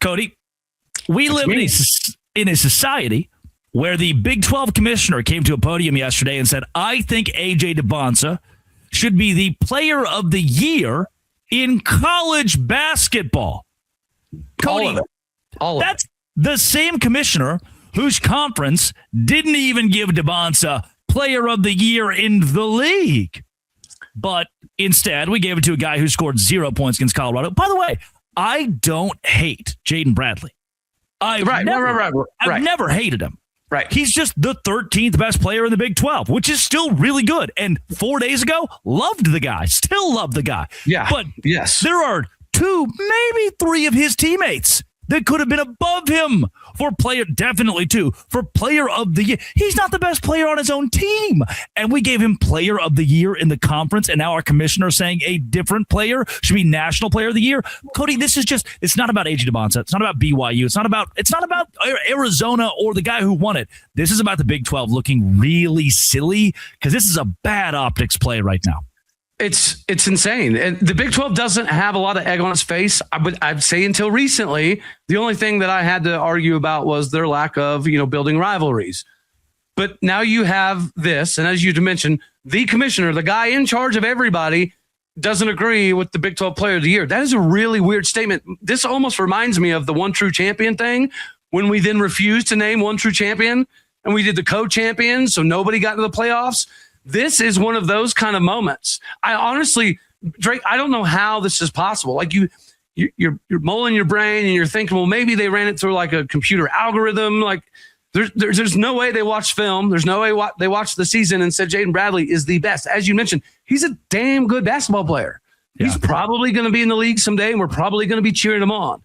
Cody, we live in a society where the Big 12 commissioner came to a podium yesterday and said, I think AJ Dybantsa should be the player of the year in college basketball. Cody, that's the same commissioner whose conference didn't even give Dybantsa player of the year in the league. But instead, we gave it to a guy who scored 0 points against Colorado. By the way, I don't hate Jaden Bradley. I've never hated him. Right. He's just the 13th best player in the Big 12, which is still really good. And 4 days ago, loved the guy. Still love the guy. Yeah. But yes, there are 2, maybe 3 of his teammates that could have been above him for player, definitely 2, for player of the year. He's not the best player on his own team. And we gave him player of the year in the conference. And now our commissioner is saying a different player should be national player of the year. Cody, this is just, it's not about AJ Dybantsa. It's not about BYU. It's not about Arizona or the guy who won it. This is about the Big 12 looking really silly because this is a bad optics play right now. It's insane. And the Big 12 doesn't have a lot of egg on its face. I'd say until recently, the only thing that I had to argue about was their lack of, building rivalries. But now you have this. And as you mentioned, the commissioner, the guy in charge of everybody, doesn't agree with the Big 12 player of the year. That is a really weird statement. This almost reminds me of the one true champion thing when we then refused to name one true champion and we did the co-champion. So nobody got into the playoffs. This is one of those kind of moments. I honestly, Drake, I don't know how this is possible. Like you're mulling your brain and you're thinking, well, maybe they ran it through like a computer algorithm. Like there's no way they watched film. There's no way they watched the season and said Jaden Bradley is the best. As you mentioned, he's a damn good basketball player. Yeah. He's probably going to be in the league someday and we're probably going to be cheering him on.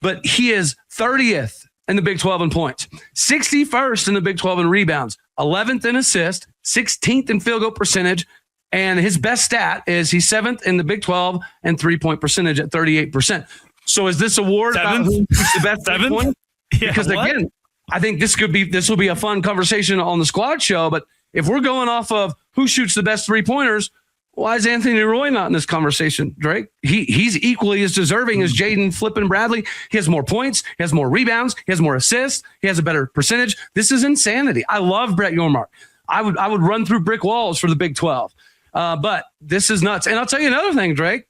But he is 30th in the Big 12 in points, 61st in the Big 12 in rebounds, 11th in assists, 16th in field goal percentage, and his best stat is he's 7th in the Big 12 and 3-point percentage at 38%. So is this award about who's the best 7th? Yeah, because again, I think this will be a fun conversation on the squad show. But if we're going off of who shoots the best 3-pointers, why is Anthony Roy not in this conversation, Drake? He's equally as deserving as Jaden flipping Bradley. He has more points. He has more rebounds. He has more assists. He has a better percentage. This is insanity. I love Brett Yormark. I would run through brick walls for the Big 12. But this is nuts. And I'll tell you another thing, Drake.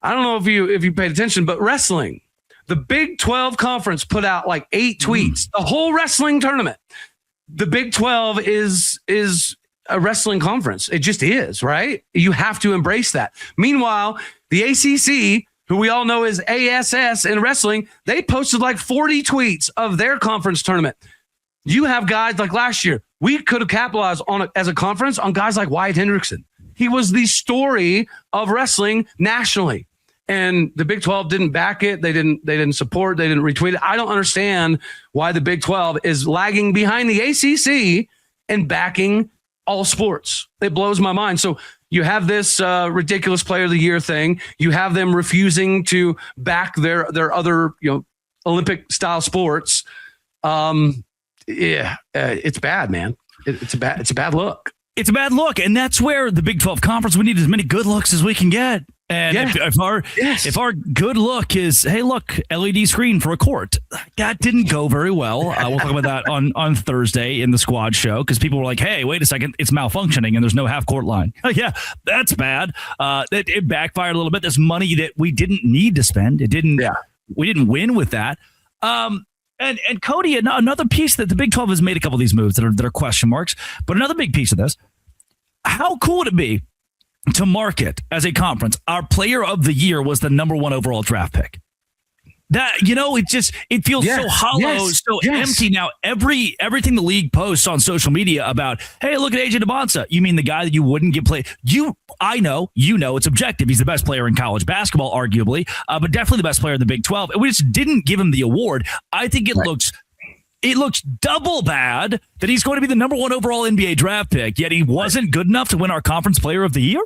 I don't know if you paid attention, but wrestling. The Big 12 conference put out like 8 tweets. The whole wrestling tournament. The Big 12 is a wrestling conference. It just is, right? You have to embrace that. Meanwhile, the ACC, who we all know is ASS in wrestling, they posted like 40 tweets of their conference tournament. You have guys like last year. We could have capitalized on as a conference on guys like Wyatt Hendrickson. He was the story of wrestling nationally. And the Big 12 didn't back it. They didn't support. They didn't retweet it. I don't understand why the Big 12 is lagging behind the ACC and backing all sports. It blows my mind. So you have this ridiculous player of the year thing. You have them refusing to back their other Olympic style sports. It's bad, man. It's a bad look. It's a bad look, and that's where the Big 12 conference, we need as many good looks as we can get. And if our good look is, hey, look, LED screen for a court, that didn't go very well. We'll talk about that on Thursday in the squad show because people were like, hey, wait a second, it's malfunctioning and there's no half court line. Yeah, that's bad. It backfired a little bit. There's money that we didn't need to spend. We didn't win with that. And Cody, another piece that the Big 12 has made a couple of these moves that are question marks, but another big piece of this, how cool would it be to market as a conference? Our player of the year was the number 1 overall draft pick. That, it feels so hollow, empty now. Everything the league posts on social media about, hey, look at AJ Dybantsa. You mean the guy that you wouldn't give play? I know it's objective. He's the best player in college basketball, arguably, but definitely the best player in the Big 12. And we just didn't give him the award. I think it looks double bad that he's going to be the number 1 overall NBA draft pick, yet he wasn't good enough to win our conference player of the year.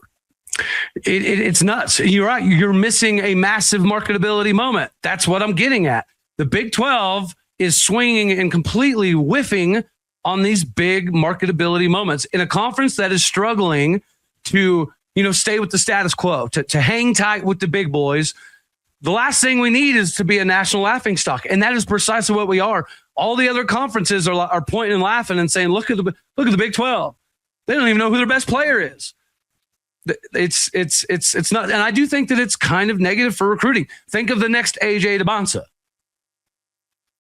It's nuts. You're right. You're missing a massive marketability moment. That's what I'm getting at. The Big 12 is swinging and completely whiffing on these big marketability moments in a conference that is struggling to, stay with the status quo, to hang tight with the big boys. the last thing we need is to be a national laughingstock. And that is precisely what we are. All the other conferences are pointing and laughing and saying, look at the Big 12. They don't even know who their best player is. It's not. And I do think that it's kind of negative for recruiting. Think of the next AJ Dybantsa.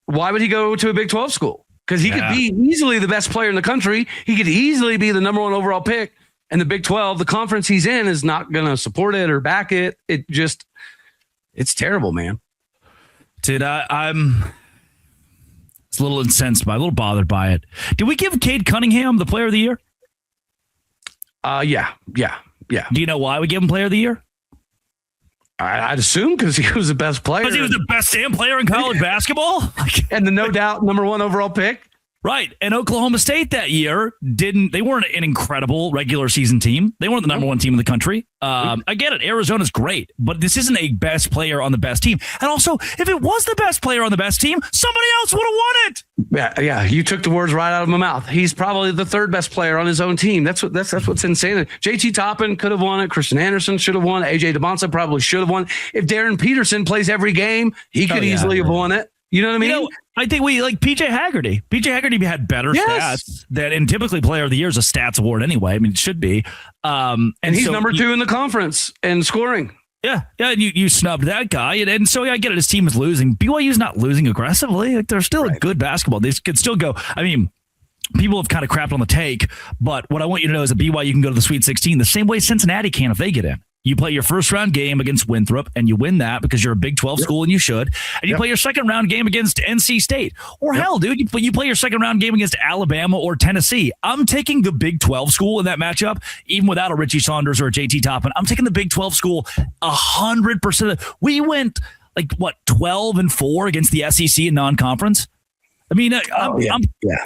Why would he go to a Big 12 school? Because he could be easily the best player in the country. He could easily be the number one overall pick. And the Big 12, the conference he's in, is not going to support it or back it. It's terrible, man. Dude, I'm a little incensed by it, a little bothered by it. Did we give Cade Cunningham the player of the year? Yeah. Do you know why we gave him player of the year? I'd assume because he was the best player. Because he was the best damn player in college basketball? And the no doubt number one overall pick. Right. And Oklahoma State that year they weren't an incredible regular season team. They weren't the number one team in the country. I get it. Arizona's great, but this isn't a best player on the best team. And also, if it was the best player on the best team, somebody else would have won it. Yeah. You took the words right out of my mouth. He's probably the third best player on his own team. That's what's insane. JT Toppin could have won it. Christian Anderson should have won. AJ Dybantsa probably should have won. If Darren Peterson plays every game, he could easily have won it. You know what I mean? I think we like PJ Haggerty. PJ Haggerty had better stats and typically player of the year is a stats award anyway. I mean, it should be. And he's number 2 in the conference in scoring. Yeah. And you snubbed that guy. And so I get it. His team is losing. BYU's not losing aggressively. Like, they're still a good basketball. They could still go. I mean, people have kind of crapped on the take, but what I want you to know is that BYU can go to the Sweet 16 the same way Cincinnati can if they get in. You play your first round game against Winthrop and you win that because you're a Big 12 school and you should. And you play your second round game against NC State. Or hell, dude, you play your second round game against Alabama or Tennessee. I'm taking the Big 12 school in that matchup, even without a Richie Saunders or a JT Toppin. I'm taking the Big 12 school 100%. We went 12-4 against the SEC in non-conference. I mean,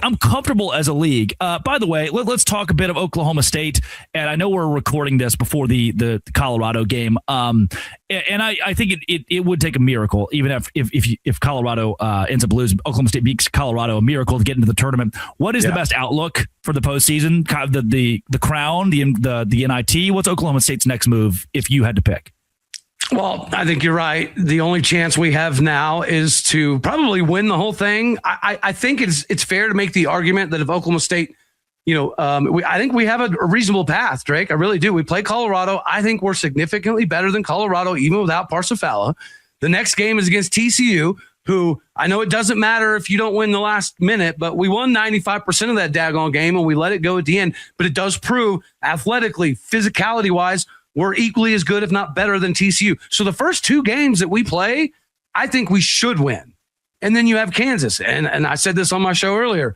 I'm comfortable as a league. By the way, let's talk a bit of Oklahoma State. And I know we're recording this before the Colorado game. And I think it would take a miracle, even if Colorado ends up losing. Oklahoma State beats Colorado, a miracle to get into the tournament. What is the best outlook for the postseason? The crown, the NIT. What's Oklahoma State's next move if you had to pick? Well, I think you're right. The only chance we have now is to probably win the whole thing. I think it's fair to make the argument that if Oklahoma State, I think we have a reasonable path, Drake. I really do. We play Colorado. I think we're significantly better than Colorado, even without Parsifala. The next game is against TCU, who I know it doesn't matter if you don't win the last minute, but we won 95% of that daggone game and we let it go at the end. But it does prove athletically, physicality-wise, we're equally as good, if not better, than TCU. So the first 2 games that we play, I think we should win. And then you have Kansas. And I said this on my show earlier.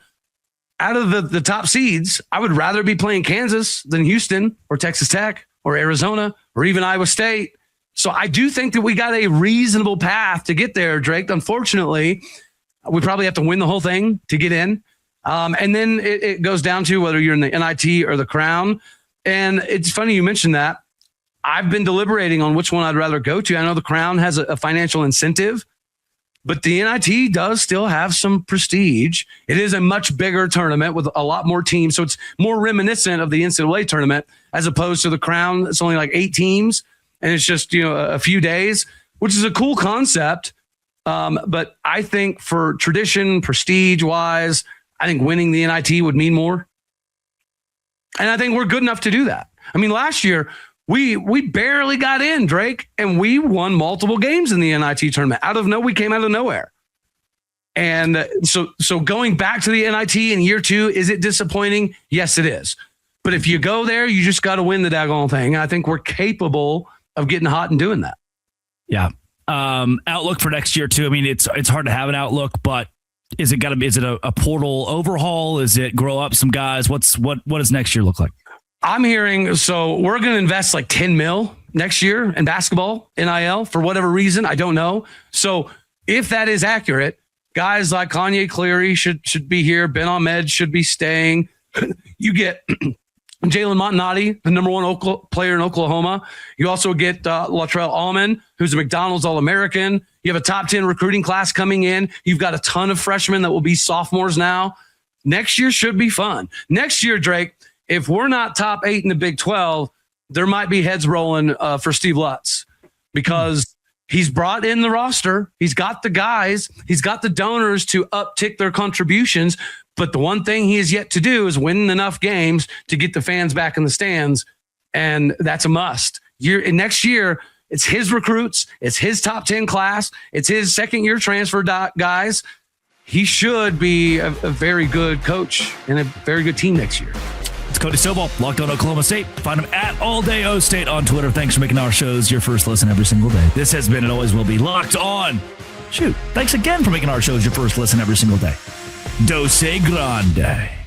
Out of the top seeds, I would rather be playing Kansas than Houston or Texas Tech or Arizona or even Iowa State. So I do think that we got a reasonable path to get there, Drake. Unfortunately, we probably have to win the whole thing to get in. And then it goes down to whether you're in the NIT or the Crown. And it's funny you mentioned that. I've been deliberating on which one I'd rather go to. I know the Crown has a financial incentive, but the NIT does still have some prestige. It is a much bigger tournament with a lot more teams. So it's more reminiscent of the NCAA tournament as opposed to the Crown. It's only like 8 teams and it's just, a few days, which is a cool concept. But I think for tradition, prestige wise, I think winning the NIT would mean more. And I think we're good enough to do that. I mean, last year, we barely got in, Drake, and we won multiple games in the NIT tournament. We came out of nowhere. And so going back to the NIT in year 2, is it disappointing? Yes, it is. But if you go there, you just got to win the daggone thing. And I think we're capable of getting hot and doing that. Yeah. Outlook for next year too. I mean, it's hard to have an outlook, but is it a portal overhaul? Is it grow up some guys? What does next year look like? I'm hearing, so we're going to invest like $10 million next year in basketball, NIL, for whatever reason. I don't know. So if that is accurate, guys like Kanye Cleary should be here. Ben Ahmed should be staying. You get Jalen Montanati, the number 1 player in Oklahoma. You also get Latrell Allman, who's a McDonald's All-American. You have a top 10 recruiting class coming in. You've got a ton of freshmen that will be sophomores now. Next year should be fun. Next year, Drake, if we're not top 8 in the Big 12, there might be heads rolling for Steve Lutz because He's brought in the roster. He's got the guys. He's got the donors to uptick their contributions. But the one thing he has yet to do is win enough games to get the fans back in the stands. And that's a must. Next year, it's his recruits. It's his top 10 class. It's his second-year transfer guys. He should be a very good coach and a very good team next year. It's Cody Sobel, Locked On Oklahoma State. Find him at AllDayOState on Twitter. Thanks for making our shows your first listen every single day. This has been and always will be Locked On. Thanks again for making our shows your first listen every single day. Dose Grande.